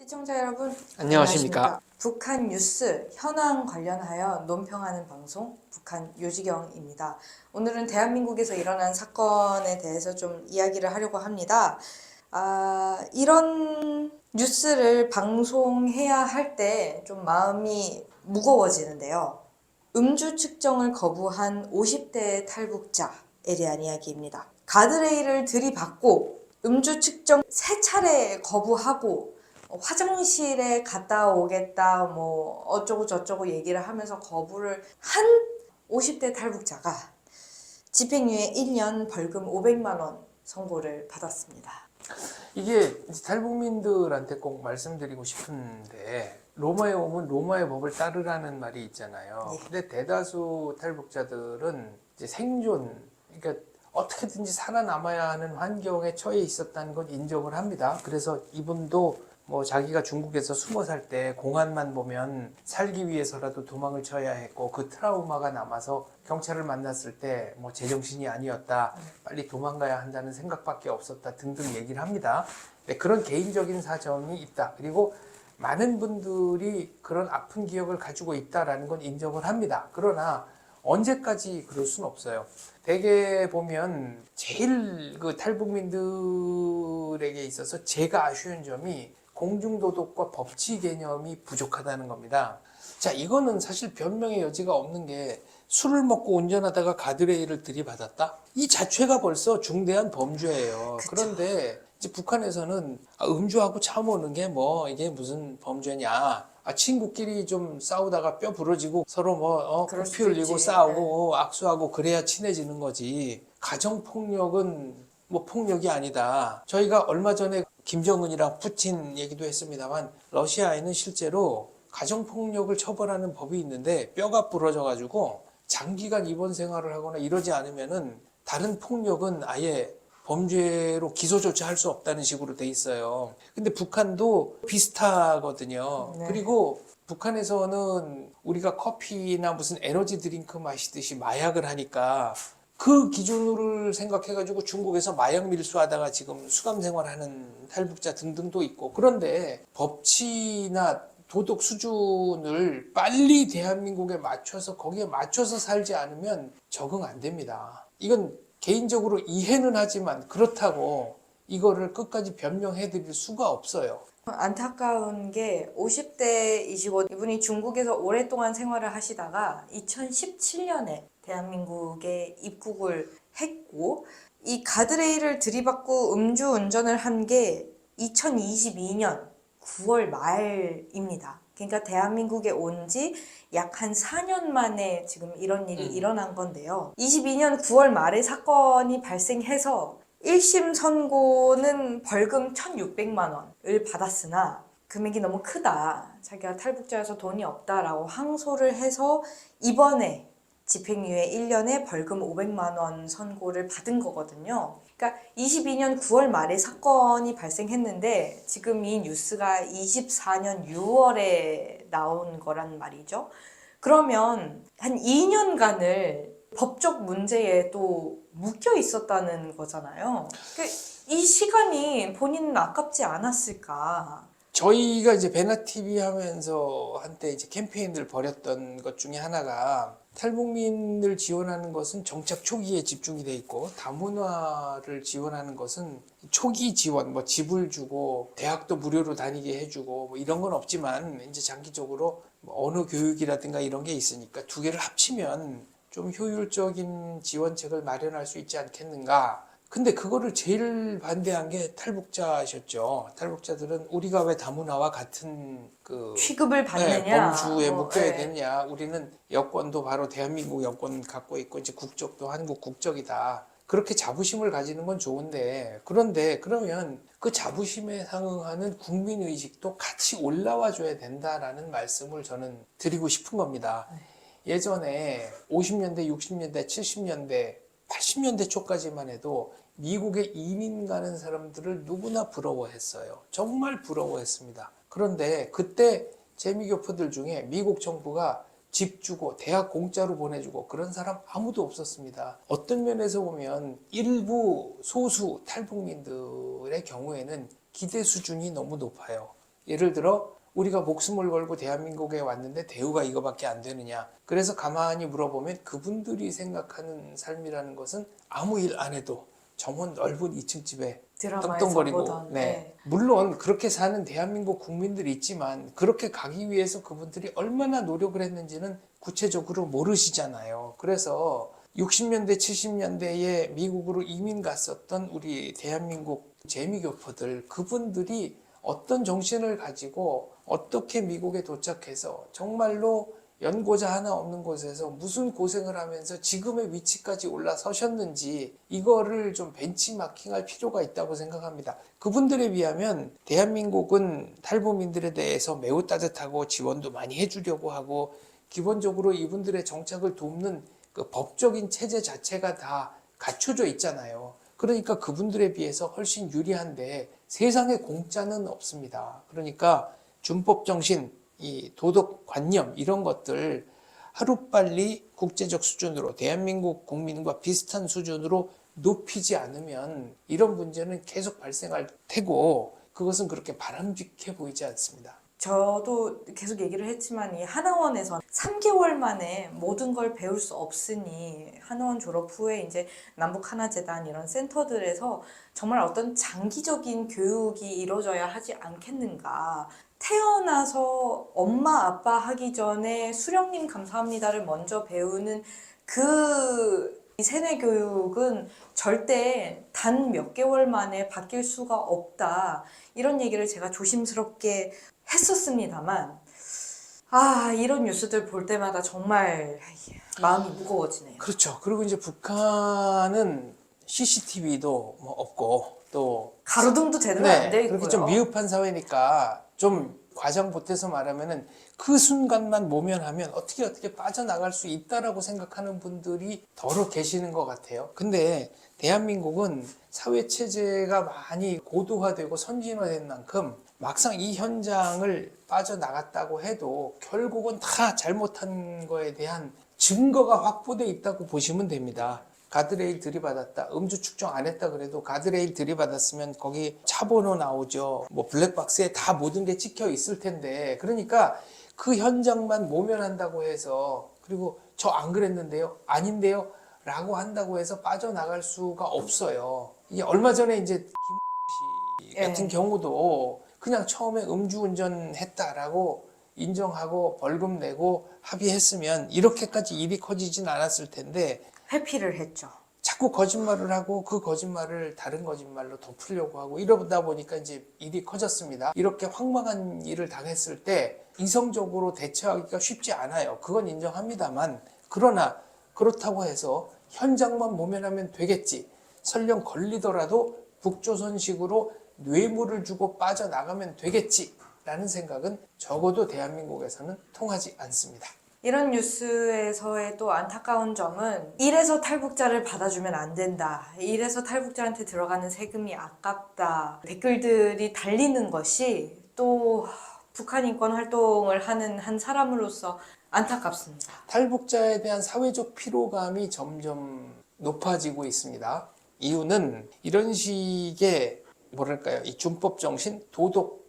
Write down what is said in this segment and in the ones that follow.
시청자 여러분, 안녕하십니까. 북한 뉴스 현황 관련하여 논평하는 방송 북한 요지경입니다. 오늘은 대한민국에서 일어난 사건에 대해서 좀 이야기를 하려고 합니다. 이런 뉴스를 방송해야 할 때 좀 마음이 무거워지는데요. 음주 측정을 거부한 50대 탈북자에 대한 이야기입니다. 가드레일을 들이받고 음주 측정 3차례 거부하고 화장실에 갔다 오겠다 뭐 어쩌고 저쩌고 얘기를 하면서 거부를 한 50대 탈북자가 집행유예 1년 벌금 500만 원 선고를 받았습니다. 이게 탈북민들한테 꼭 말씀드리고 싶은데 로마에 오면 로마의 법을 따르라는 말이 있잖아요. 네. 근데 대다수 탈북자들은 이제 생존, 그러니까 어떻게든지 살아남아야 하는 환경에 처해 있었다는 건 인정을 합니다. 그래서 이분도 뭐 자기가 중국에서 숨어 살 때 공안만 보면 살기 위해서라도 도망을 쳐야 했고 그 트라우마가 남아서 경찰을 만났을 때 뭐 제정신이 아니었다, 빨리 도망가야 한다는 생각밖에 없었다 등등 얘기를 합니다. 네, 그런 개인적인 사정이 있다. 그리고 많은 분들이 그런 아픈 기억을 가지고 있다라는 건 인정을 합니다. 그러나 언제까지 그럴 수는 없어요. 대개 보면 제일 그 탈북민들에게 있어서 제가 아쉬운 점이 공중도덕과 법치 개념이 부족하다는 겁니다. 자, 이거는 사실 변명의 여지가 없는 게 술을 먹고 운전하다가 가드레일을 들이받았다? 이 자체가 벌써 중대한 범죄예요. 그쵸. 그런데 이제 북한에서는 음주하고 차 모는 게 뭐 이게 무슨 범죄냐? 친구끼리 좀 싸우다가 뼈 부러지고 서로 그럴 피 수도 흘리고 있지. 싸우고 악수하고 그래야 친해지는 거지. 가정폭력은 뭐 폭력이 아니다. 저희가 얼마 전에 김정은이랑 푸틴 얘기도 했습니다만 러시아에는 실제로 가정폭력을 처벌하는 법이 있는데 뼈가 부러져가지고 장기간 입원 생활을 하거나 이러지 않으면은 다른 폭력은 아예 범죄로 기소조차 할 수 없다는 식으로 돼 있어요. 근데 북한도 비슷하거든요. 네. 그리고 북한에서는 우리가 커피나 무슨 에너지 드링크 마시듯이 마약을 하니까 그 기준을 생각해가지고 중국에서 마약 밀수하다가 지금 수감 생활하는 탈북자 등등도 있고, 그런데 법치나 도덕 수준을 빨리 대한민국에 맞춰서 거기에 맞춰서 살지 않으면 적응 안 됩니다. 이건 개인적으로 이해는 하지만 그렇다고 이거를 끝까지 변명해 드릴 수가 없어요. 안타까운 게 50대이시고 이분이 중국에서 오랫동안 생활을 하시다가 2017년에 대한민국에 입국을 했고, 이 가드레일을 들이받고 음주운전을 한 게 2022년 9월 말입니다. 그러니까 대한민국에 온 지 약 한 4년 만에 지금 이런 일이 일어난 건데요. 22년 9월 말에 사건이 발생해서 1심 선고는 벌금 1,600만 원을 받았으나 금액이 너무 크다, 자기가 탈북자여서 돈이 없다라고 항소를 해서 이번에 집행유예 1년에 벌금 500만 원 선고를 받은 거거든요. 그러니까 22년 9월 말에 사건이 발생했는데 지금 이 뉴스가 24년 6월에 나온 거란 말이죠. 그러면 한 2년간을 법적 문제에 또 묶여 있었다는 거잖아요. 이 시간이 본인은 아깝지 않았을까? 저희가 이제 베나TV 하면서 한때 이제 캠페인을 벌였던 것 중에 하나가 탈북민을 지원하는 것은 정착 초기에 집중이 돼 있고 다문화를 지원하는 것은 초기 지원, 뭐 집을 주고 대학도 무료로 다니게 해주고 뭐 이런 건 없지만 이제 장기적으로 뭐 언어 교육이라든가 이런 게 있으니까 두 개를 합치면 좀 효율적인 지원책을 마련할 수 있지 않겠는가. 근데 그거를 제일 반대한 게 탈북자셨죠. 탈북자들은 우리가 왜 다문화와 같은 취급을 받느냐? 범주에 묶여야 네. 되느냐. 우리는 여권도 바로 대한민국 여권 갖고 있고 이제 국적도 한국 국적이다. 그렇게 자부심을 가지는 건 좋은데, 그런데 그러면 그 자부심에 상응하는 국민의식도 같이 올라와 줘야 된다라는 말씀을 저는 드리고 싶은 겁니다. 예전에 50년대, 60년대, 70년대, 80년대 초까지만 해도 미국에 이민 가는 사람들을 누구나 부러워했어요. 정말 부러워했습니다. 그런데 그때 재미교포들 중에 미국 정부가 집 주고 대학 공짜로 보내주고 그런 사람 아무도 없었습니다. 어떤 면에서 보면 일부 소수 탈북민들의 경우에는 기대 수준이 너무 높아요. 예를 들어 우리가 목숨을 걸고 대한민국에 왔는데 대우가 이거밖에 안 되느냐. 그래서 가만히 물어보면 그분들이 생각하는 삶이라는 것은 아무 일 안 해도 정원 넓은 2층 집에 드라마에서 떵떵거리고 보던 네. 물론 그렇게 사는 대한민국 국민들이 있지만 그렇게 가기 위해서 그분들이 얼마나 노력을 했는지는 구체적으로 모르시잖아요. 그래서 60년대 70년대에 미국으로 이민 갔었던 우리 대한민국 재미교포들 그분들이 어떤 정신을 가지고 어떻게 미국에 도착해서 정말로 연고자 하나 없는 곳에서 무슨 고생을 하면서 지금의 위치까지 올라서셨는지 이거를 좀 벤치마킹할 필요가 있다고 생각합니다. 그분들에 비하면 대한민국은 탈북민들에 대해서 매우 따뜻하고 지원도 많이 해주려고 하고 기본적으로 이분들의 정착을 돕는 그 법적인 체제 자체가 다 갖춰져 있잖아요. 그러니까 그분들에 비해서 훨씬 유리한데 세상에 공짜는 없습니다. 그러니까 준법 정신, 이 도덕 관념 이런 것들 하루빨리 국제적 수준으로 대한민국 국민과 비슷한 수준으로 높이지 않으면 이런 문제는 계속 발생할 테고 그것은 그렇게 바람직해 보이지 않습니다. 저도 계속 얘기를 했지만 이 하나원에서 3개월 만에 모든 걸 배울 수 없으니 하나원 졸업 후에 이제 남북하나재단 이런 센터들에서 정말 어떤 장기적인 교육이 이루어져야 하지 않겠는가. 태어나서 엄마 아빠 하기 전에 수령님 감사합니다를 먼저 배우는 그 세뇌 교육은 절대 단 몇 개월 만에 바뀔 수가 없다. 이런 얘기를 제가 조심스럽게 했었습니다만 이런 뉴스들 볼 때마다 정말 마음이 무거워지네요. 그렇죠. 그리고 이제 북한은 CCTV도 뭐 없고 또 가로등도 제대로 네, 안 돼 있고요. 그렇게 좀 미흡한 사회니까 좀 과장 보태서 말하면은 그 순간만 모면하면 어떻게 빠져나갈 수 있다라고 생각하는 분들이 더러 계시는 것 같아요. 근데 대한민국은 사회 체제가 많이 고도화되고 선진화된 만큼 막상 이 현장을 빠져나갔다고 해도 결국은 다 잘못한 거에 대한 증거가 확보돼 있다고 보시면 됩니다. 가드레일 들이받았다. 음주 측정 안 했다 그래도 가드레일 들이받았으면 거기 차 번호 나오죠. 뭐 블랙박스에 다 모든 게 찍혀 있을 텐데. 그러니까 그 현장만 모면한다고 해서 그리고 저 안 그랬는데요. 아닌데요. 라고 한다고 해서 빠져나갈 수가 없어요. 이게 얼마 전에 이제 김 씨 같은 경우도 그냥 처음에 음주운전 했다라고 인정하고 벌금 내고 합의했으면 이렇게까지 일이 커지진 않았을 텐데 회피를 했죠. 자꾸 거짓말을 하고 그 거짓말을 다른 거짓말로 덮으려고 하고 이러다 보니까 이제 일이 커졌습니다. 이렇게 황망한 일을 당했을 때 이성적으로 대처하기가 쉽지 않아요. 그건 인정합니다만 그러나 그렇다고 해서 현장만 모면하면 되겠지. 설령 걸리더라도 북조선식으로 뇌물을 주고 빠져나가면 되겠지. 라는 생각은 적어도 대한민국에서는 통하지 않습니다. 이런 뉴스에서의 또 안타까운 점은 이래서 탈북자를 받아주면 안 된다. 이래서 탈북자한테 들어가는 세금이 아깝다. 댓글들이 달리는 것이 또 북한 인권 활동을 하는 한 사람으로서 안타깝습니다. 탈북자에 대한 사회적 피로감이 점점 높아지고 있습니다. 이유는 이런 식의 뭐랄까요, 이 준법 정신, 도덕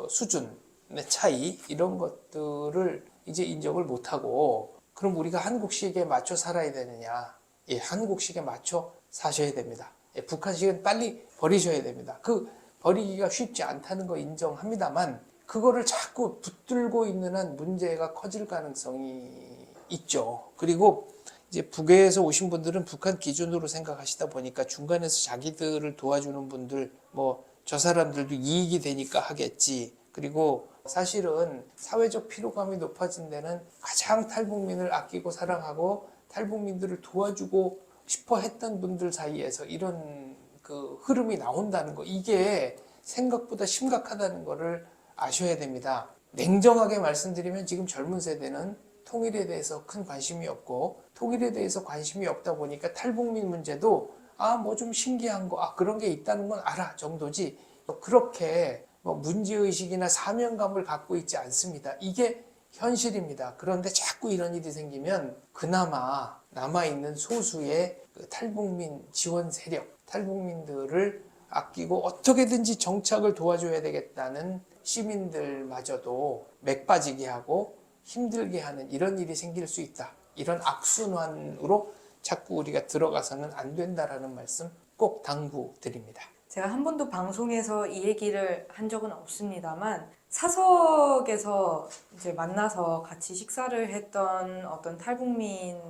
수준의 차이 이런 것들을 이제 인정을 못하고 그럼 우리가 한국식에 맞춰 살아야 되느냐? 예, 한국식에 맞춰 사셔야 됩니다. 예, 북한식은 빨리 버리셔야 됩니다. 그 버리기가 쉽지 않다는 거 인정합니다만 그거를 자꾸 붙들고 있는 한 문제가 커질 가능성이 있죠. 그리고 이제 북에서 오신 분들은 북한 기준으로 생각하시다 보니까 중간에서 자기들을 도와주는 분들 뭐 저 사람들도 이익이 되니까 하겠지. 그리고 사실은 사회적 피로감이 높아진 데는 가장 탈북민을 아끼고 사랑하고 탈북민들을 도와주고 싶어 했던 분들 사이에서 이런 그 흐름이 나온다는 거 이게 생각보다 심각하다는 거를 아셔야 됩니다. 냉정하게 말씀드리면 지금 젊은 세대는 통일에 대해서 큰 관심이 없고 통일에 대해서 관심이 없다 보니까 탈북민 문제도 뭐 좀 신기한 거 그런 게 있다는 건 알아 정도지 그렇게 뭐 문제의식이나 사명감을 갖고 있지 않습니다. 이게 현실입니다. 그런데 자꾸 이런 일이 생기면 그나마 남아있는 소수의 그 탈북민 지원 세력, 탈북민들을 아끼고 어떻게든지 정착을 도와줘야 되겠다는 시민들마저도 맥 빠지게 하고 힘들게 하는 이런 일이 생길 수 있다. 이런 악순환으로 자꾸 우리가 들어가서는 안 된다라는 말씀 꼭 당부드립니다. 제가 한 번도 방송에서 이 얘기를 한 적은 없습니다만 사석에서 이제 만나서 같이 식사를 했던 어떤 탈북민의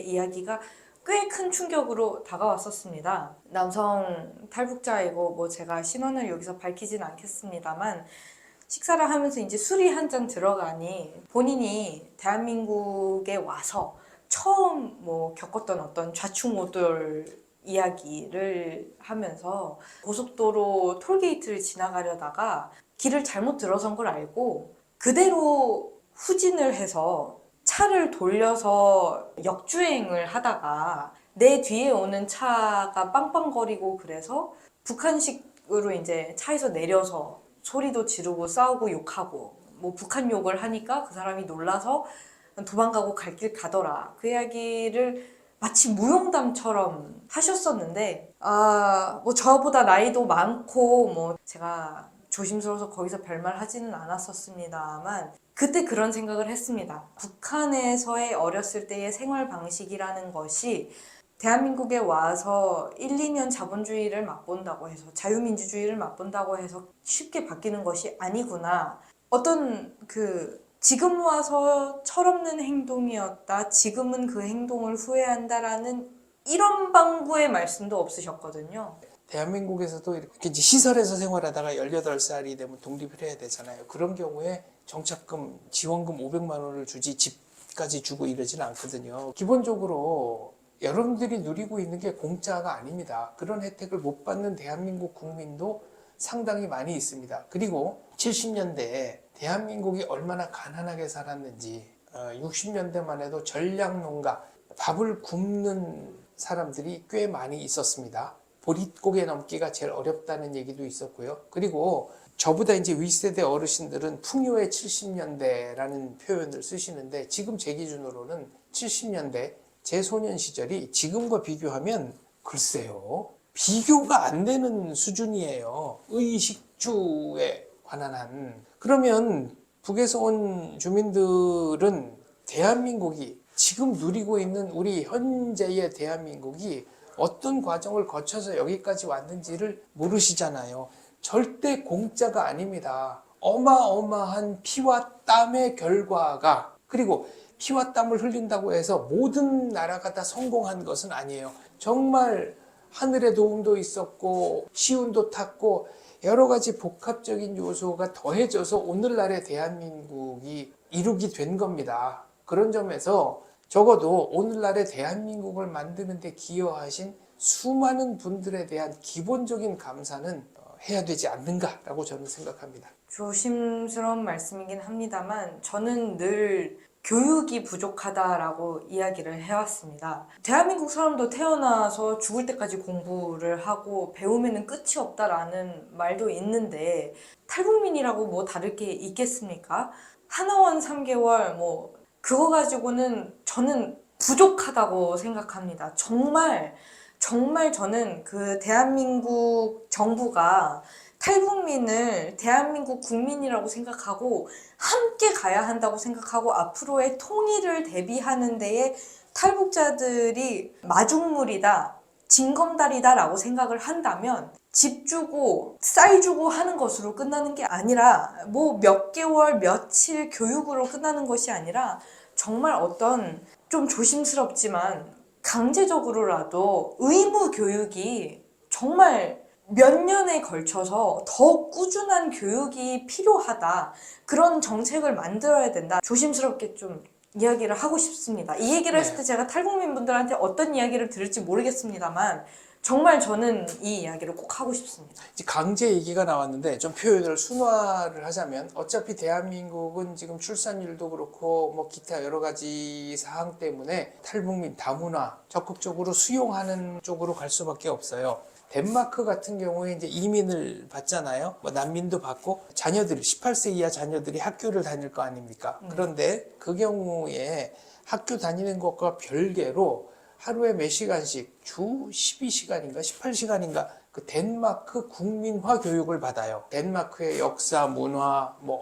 이야기가 꽤 큰 충격으로 다가왔었습니다. 남성 탈북자이고 뭐 제가 신원을 여기서 밝히진 않겠습니다만 식사를 하면서 이제 술이 한 잔 들어가니 본인이 대한민국에 와서 처음 뭐 겪었던 어떤 좌충우돌 이야기를 하면서 고속도로 톨게이트를 지나가려다가 길을 잘못 들어선 걸 알고 그대로 후진을 해서 차를 돌려서 역주행을 하다가 내 뒤에 오는 차가 빵빵거리고 그래서 북한식으로 이제 차에서 내려서 소리도 지르고 싸우고 욕하고 뭐 북한 욕을 하니까 그 사람이 놀라서 도망가고 갈 길 가더라. 그 이야기를 마치 무용담처럼 하셨었는데 뭐 저보다 나이도 많고 뭐 제가 조심스러워서 거기서 별말 하지는 않았었습니다만 그때 그런 생각을 했습니다. 북한에서의 어렸을 때의 생활 방식이라는 것이 대한민국에 와서 1, 2년 자본주의를 맛본다고 해서 자유민주주의를 맛본다고 해서 쉽게 바뀌는 것이 아니구나. 어떤 지금 와서 철없는 행동이었다. 지금은 그 행동을 후회한다라는 이런 방구의 말씀도 없으셨거든요. 대한민국에서도 이렇게 이제 시설에서 생활하다가 18살이 되면 독립을 해야 되잖아요. 그런 경우에 정착금, 지원금 500만 원을 주지 집까지 주고 이러지는 않거든요. 기본적으로 여러분들이 누리고 있는 게 공짜가 아닙니다. 그런 혜택을 못 받는 대한민국 국민도 상당히 많이 있습니다. 그리고 70년대에 대한민국이 얼마나 가난하게 살았는지 60년대만 해도 전량농가, 밥을 굶는 사람들이 꽤 많이 있었습니다. 보릿고개 넘기가 제일 어렵다는 얘기도 있었고요. 그리고 저보다 이제 윗세대 어르신들은 풍요의 70년대라는 표현을 쓰시는데 지금 제 기준으로는 70년대 제 소년 시절이 지금과 비교하면 글쎄요. 비교가 안 되는 수준이에요. 의식주에 관한 한. 그러면 북에서 온 주민들은 대한민국이 지금 누리고 있는 우리 현재의 대한민국이 어떤 과정을 거쳐서 여기까지 왔는지를 모르시잖아요. 절대 공짜가 아닙니다. 어마어마한 피와 땀의 결과가 그리고 피와 땀을 흘린다고 해서 모든 나라가 다 성공한 것은 아니에요. 정말 하늘의 도움도 있었고 시운도 탔고 여러 가지 복합적인 요소가 더해져서 오늘날의 대한민국이 이루게 된 겁니다. 그런 점에서 적어도 오늘날의 대한민국을 만드는 데 기여하신 수많은 분들에 대한 기본적인 감사는 해야 되지 않는가라고 저는 생각합니다. 조심스러운 말씀이긴 합니다만 저는 늘 교육이 부족하다라고 이야기를 해왔습니다. 대한민국 사람도 태어나서 죽을 때까지 공부를 하고 배우면은 끝이 없다라는 말도 있는데 탈북민이라고 뭐 다를 게 있겠습니까? 하나원 3개월 뭐 그거 가지고는 저는 부족하다고 생각합니다. 정말 저는 그 대한민국 정부가 탈북민을 대한민국 국민이라고 생각하고 함께 가야 한다고 생각하고 앞으로의 통일을 대비하는 데에 탈북자들이 마중물이다, 징검다리다라고 생각을 한다면 집 주고 쌀 주고 하는 것으로 끝나는 게 아니라 뭐 몇 개월, 며칠 교육으로 끝나는 것이 아니라 정말 어떤 좀 조심스럽지만 강제적으로라도 의무 교육이 정말 몇 년에 걸쳐서 더 꾸준한 교육이 필요하다. 그런 정책을 만들어야 된다. 조심스럽게 좀 이야기를 하고 싶습니다. 이 얘기를 했을 때 제가 탈북민 분들한테 어떤 이야기를 들을지 모르겠습니다만 정말 저는 이 이야기를 꼭 하고 싶습니다. 이제 강제 얘기가 나왔는데 좀 표현을 순화를 하자면 어차피 대한민국은 지금 출산율도 그렇고 뭐 기타 여러 가지 사항 때문에 탈북민 다문화 적극적으로 수용하는 쪽으로 갈 수밖에 없어요. 덴마크 같은 경우에 이제 이민을 받잖아요. 뭐 난민도 받고 자녀들 18세 이하 자녀들이 학교를 다닐 거 아닙니까? 그런데 그 경우에 학교 다니는 것과 별개로 하루에 몇 시간씩 주 12시간인가 18시간인가 그 덴마크 국민화 교육을 받아요. 덴마크의 역사, 문화, 뭐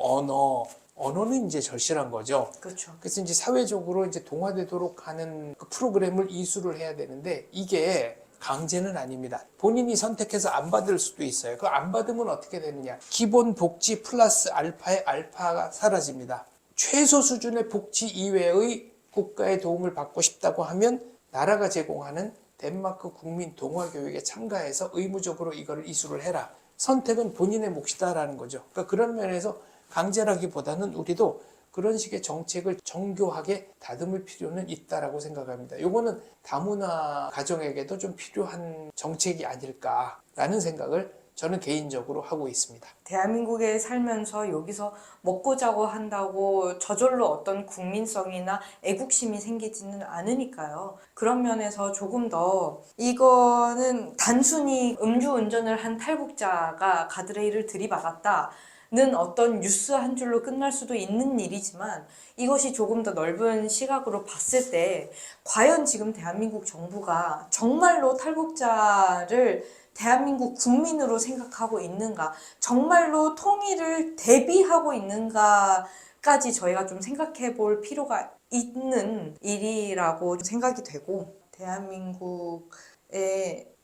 언어는 이제 절실한 거죠. 그렇죠. 그래서 이제 사회적으로 이제 동화되도록 하는 그 프로그램을 이수를 해야 되는데 이게 강제는 아닙니다. 본인이 선택해서 안 받을 수도 있어요. 그 안 받으면 어떻게 되느냐? 기본 복지 플러스 알파의 알파가 사라집니다. 최소 수준의 복지 이외의 국가의 도움을 받고 싶다고 하면 나라가 제공하는 덴마크 국민 동화 교육에 참가해서 의무적으로 이걸 이수를 해라. 선택은 본인의 몫이다라는 거죠. 그러니까 그런 면에서 강제라기보다는 우리도 그런 식의 정책을 정교하게 다듬을 필요는 있다라고 생각합니다. 요거는 다문화 가정에게도 좀 필요한 정책이 아닐까라는 생각을 저는 개인적으로 하고 있습니다. 대한민국에 살면서 여기서 먹고 자고 한다고 저절로 어떤 국민성이나 애국심이 생기지는 않으니까요. 그런 면에서 조금 더 이거는 단순히 음주운전을 한 탈북자가 가드레일을 들이받았다는 어떤 뉴스 한 줄로 끝날 수도 있는 일이지만 이것이 조금 더 넓은 시각으로 봤을 때 과연 지금 대한민국 정부가 정말로 탈북자를 대한민국 국민으로 생각하고 있는가, 정말로 통일을 대비하고 있는가까지 저희가 좀 생각해 볼 필요가 있는 일이라고 생각이 되고, 대한민국에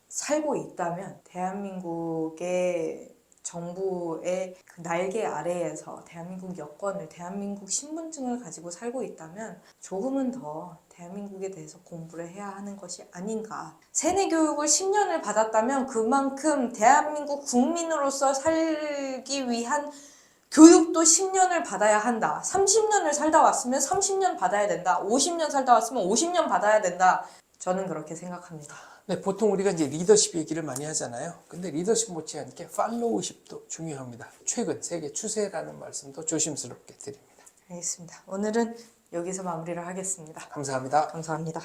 살고 있다면 대한민국의 정부의 그 날개 아래에서 대한민국 여권을, 대한민국 신분증을 가지고 살고 있다면 조금은 더 대한민국에 대해서 공부를 해야 하는 것이 아닌가. 세뇌 교육을 10년을 받았다면 그만큼 대한민국 국민으로서 살기 위한 교육도 10년을 받아야 한다. 30년을 살다 왔으면 30년 받아야 된다. 50년 살다 왔으면 50년 받아야 된다. 저는 그렇게 생각합니다. 네, 보통 우리가 이제 리더십 얘기를 많이 하잖아요. 근데 리더십 못지않게 팔로우십도 중요합니다. 최근 세계 추세라는 말씀도 조심스럽게 드립니다. 알겠습니다. 오늘은 여기서 마무리를 하겠습니다. 감사합니다. 감사합니다.